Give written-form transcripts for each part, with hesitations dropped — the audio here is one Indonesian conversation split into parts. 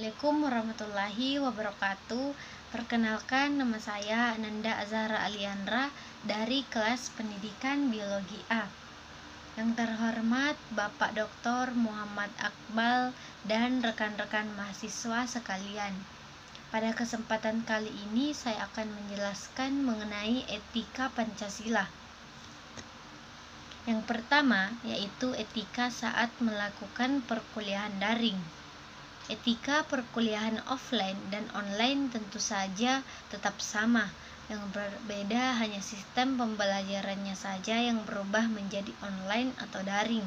Assalamualaikum warahmatullahi wabarakatuh. Perkenalkan, nama saya Ananda Azhara Aliandra dari kelas Pendidikan Biologi A. Yang terhormat Bapak Dr. Muhammad Akbal dan rekan-rekan mahasiswa sekalian. Pada kesempatan kali ini saya akan menjelaskan mengenai etika Pancasila. Yang pertama yaitu etika saat melakukan perkuliahan daring. Etika perkuliahan offline dan online tentu saja tetap sama. Yang berbeda hanya sistem pembelajarannya saja yang berubah menjadi online atau daring.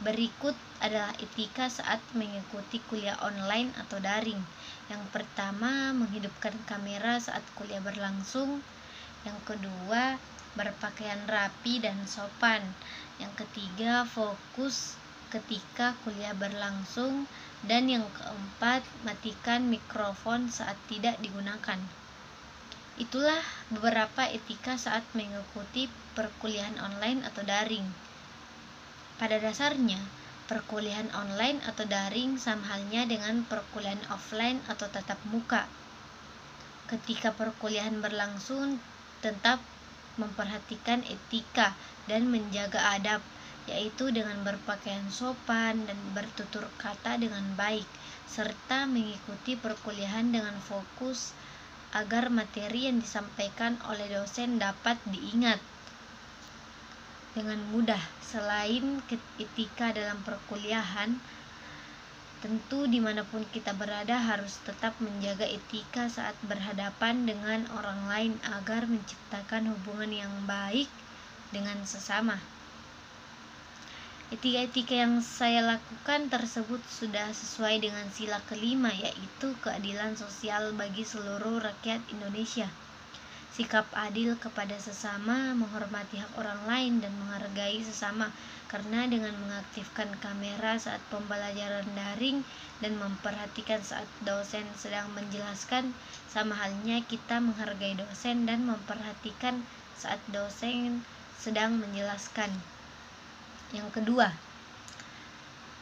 Berikut adalah etika saat mengikuti kuliah online atau daring. Yang pertama, menghidupkan kamera saat kuliah berlangsung. Yang kedua, berpakaian rapi dan sopan. Yang ketiga, fokus ketika kuliah berlangsung. Dan yang keempat, matikan mikrofon saat tidak digunakan. Itulah beberapa etika saat mengikuti perkuliahan online atau daring. Pada dasarnya, perkuliahan online atau daring sama halnya dengan perkuliahan offline atau tatap muka. Ketika perkuliahan berlangsung, tetap memperhatikan etika dan menjaga adab, yaitu dengan berpakaian sopan dan bertutur kata dengan baik, serta mengikuti perkuliahan dengan fokus agar materi yang disampaikan oleh dosen dapat diingat dengan mudah. Selain etika dalam perkuliahan, tentu dimanapun kita berada harus tetap menjaga etika saat berhadapan dengan orang lain agar menciptakan hubungan yang baik dengan sesama. Etika-etika yang saya lakukan tersebut sudah sesuai dengan sila kelima, yaitu keadilan sosial bagi seluruh rakyat Indonesia. Sikap adil kepada sesama, menghormati hak orang lain, dan menghargai sesama. Karena dengan mengaktifkan kamera saat pembelajaran daring dan memperhatikan saat dosen sedang menjelaskan, sama halnya kita menghargai dosen dan memperhatikan saat dosen sedang menjelaskan. Yang kedua,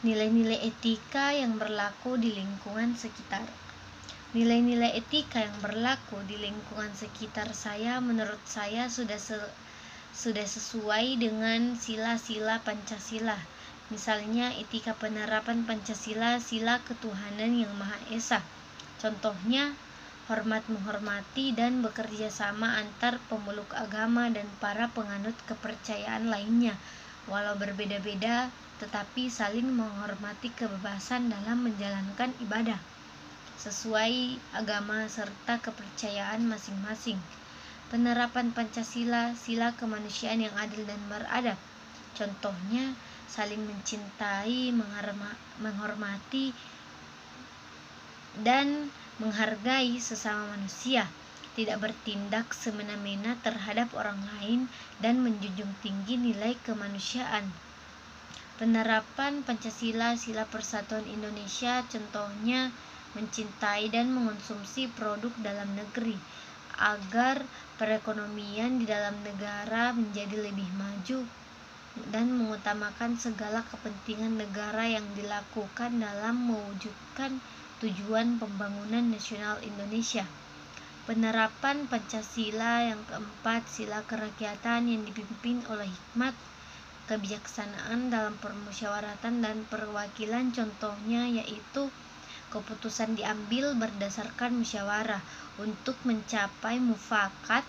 nilai-nilai etika yang berlaku di lingkungan sekitar. Nilai-nilai etika yang berlaku di lingkungan sekitar saya menurut saya sudah sesuai dengan sila-sila Pancasila. Misalnya etika penerapan Pancasila, sila ketuhanan yang Maha Esa. Contohnya, hormat menghormati dan bekerja sama antar pemeluk agama dan para penganut kepercayaan lainnya. Walau berbeda-beda, tetapi saling menghormati kebebasan dalam menjalankan ibadah sesuai agama serta kepercayaan masing-masing. Penerapan Pancasila, sila kemanusiaan yang adil dan beradab. Contohnya, saling mencintai, menghormati, dan menghargai sesama manusia, tidak bertindak semena-mena terhadap orang lain, dan menjunjung tinggi nilai kemanusiaan. Penerapan Pancasila, sila persatuan Indonesia, contohnya mencintai dan mengonsumsi produk dalam negeri agar perekonomian di dalam negara menjadi lebih maju dan mengutamakan segala kepentingan negara yang dilakukan dalam mewujudkan tujuan pembangunan nasional Indonesia. Penerapan Pancasila yang keempat, sila kerakyatan yang dipimpin oleh hikmat, kebijaksanaan dalam permusyawaratan dan perwakilan, contohnya yaitu keputusan diambil berdasarkan musyawarah untuk mencapai mufakat,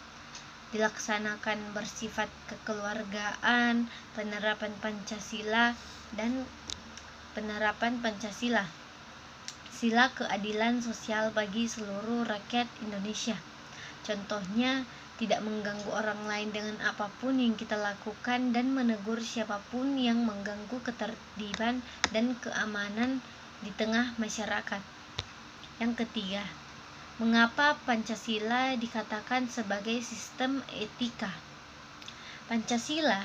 dilaksanakan bersifat kekeluargaan. Penerapan Pancasila dan penerapan Pancasila, sila keadilan sosial bagi seluruh rakyat Indonesia. Contohnya, tidak mengganggu orang lain dengan apapun yang kita lakukan dan menegur siapapun yang mengganggu ketertiban dan keamanan di tengah masyarakat. Yang ketiga, mengapa Pancasila dikatakan sebagai sistem etika? Pancasila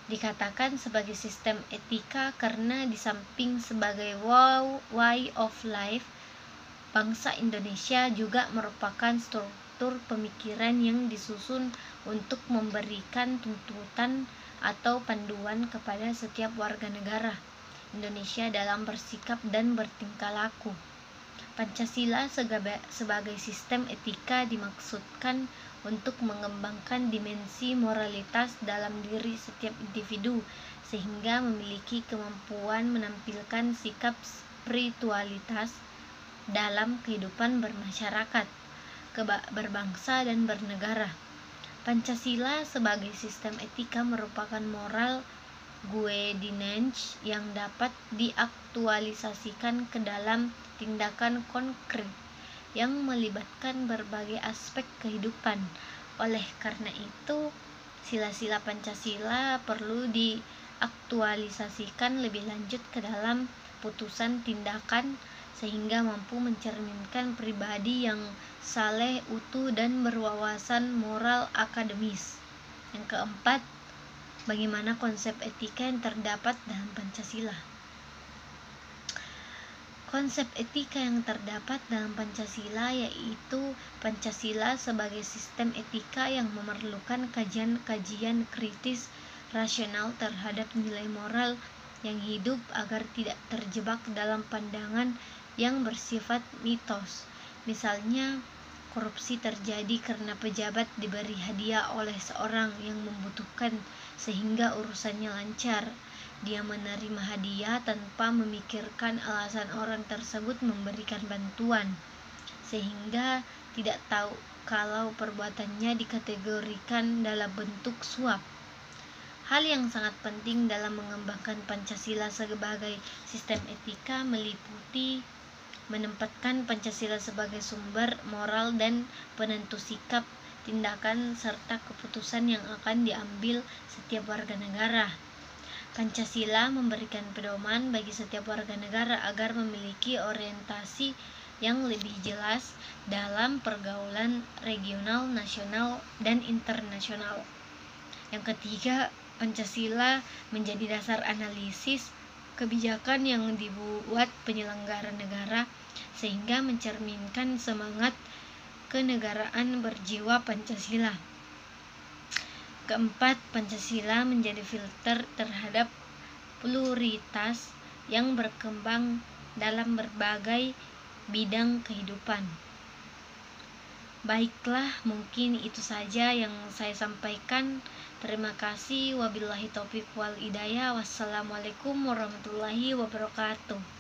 dikatakan sebagai sistem etika karena di samping sebagai way of life, bangsa Indonesia juga merupakan struktur pemikiran yang disusun untuk memberikan tuntutan atau panduan kepada setiap warga negara Indonesia dalam bersikap dan bertingkah laku. Pancasila sebagai sistem etika dimaksudkan untuk mengembangkan dimensi moralitas dalam diri setiap individu, sehingga memiliki kemampuan menampilkan sikap spiritualitas dalam kehidupan bermasyarakat, berbangsa, dan bernegara. Pancasila sebagai sistem etika merupakan moral guidance yang dapat diaktualisasikan ke dalam tindakan konkret yang melibatkan berbagai aspek kehidupan. Oleh karena itu, sila-sila Pancasila perlu diaktualisasikan lebih lanjut ke dalam putusan tindakan sehingga mampu mencerminkan pribadi yang saleh, utuh, dan berwawasan moral akademis. Yang keempat, bagaimana konsep etika yang terdapat dalam Pancasila? Konsep etika yang terdapat dalam Pancasila yaitu Pancasila sebagai sistem etika yang memerlukan kajian-kajian kritis rasional terhadap nilai moral yang hidup agar tidak terjebak dalam pandangan yang bersifat mitos. Misalnya, korupsi terjadi karena pejabat diberi hadiah oleh seorang yang membutuhkan sehingga urusannya lancar. Dia menerima hadiah tanpa memikirkan alasan orang tersebut memberikan bantuan, sehingga tidak tahu kalau perbuatannya dikategorikan dalam bentuk suap. Hal yang sangat penting dalam mengembangkan Pancasila sebagai sistem etika meliputi menempatkan Pancasila sebagai sumber moral dan penentu sikap, tindakan, serta keputusan yang akan diambil setiap warga negara. Pancasila memberikan pedoman bagi setiap warga negara agar memiliki orientasi yang lebih jelas dalam pergaulan regional, nasional, dan internasional. Yang ketiga, Pancasila menjadi dasar analisis kebijakan yang dibuat penyelenggara negara sehingga mencerminkan semangat kenegaraan berjiwa Pancasila. Keempat, Pancasila menjadi filter terhadap pluralitas yang berkembang dalam berbagai bidang kehidupan. Baiklah, mungkin itu saja yang saya sampaikan. Terima kasih. Wabillahi taufiq wal hidayah. Wassalamualaikum warahmatullahi wabarakatuh.